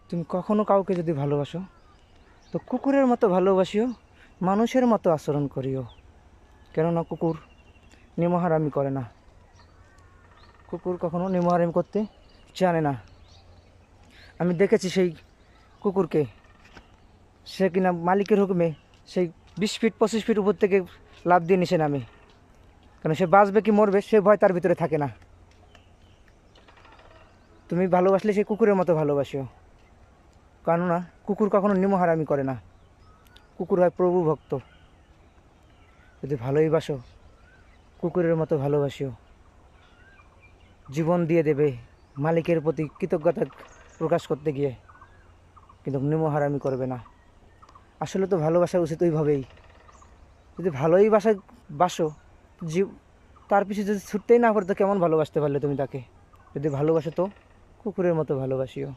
তুমি কখনো কাউকে যদি ভালোবাসো তো কুকুরের মতো ভালোবাসিও, মানুষের মতো আচরণ করিও। কেননা কুকুর নিমহারামি করে না, কুকুর কখনো নিমহারামি করতে জানে না। আমি দেখেছি সেই কুকুরকে, সে কিনা মালিকের হুকুমে সেই 20 ফিট 25 ফিট উপর থেকে লাফ দিয়ে নিচে নামে, কারণ সে বাঁচবে কি মরবে সে ভয় তার ভিতরে থাকে না। তুমি ভালোবাসলে সেই কুকুরের মতো ভালোবাসিও, কেননা কুকুর কখনো নিমহারামি করে না, কুকুর হয় প্রভু ভক্ত। যদি ভালোই বাসো কুকুরের মতো ভালোবাসিও, জীবন দিয়ে দেবে মালিকের প্রতি কৃতজ্ঞতা প্রকাশ করতে গিয়ে, কিন্তু নিমহারামি করবে না। আসলে তো ভালোবাসা উচিত ওইভাবেই, যদি ভালোই বাসো তার পিছনে যদি ছুটতেই না পারো তো কেমন ভালোবাসতে পারলে তুমি তাকে? যদি ভালোবাসো তো কুকুরের মতো ভালোবাসিও।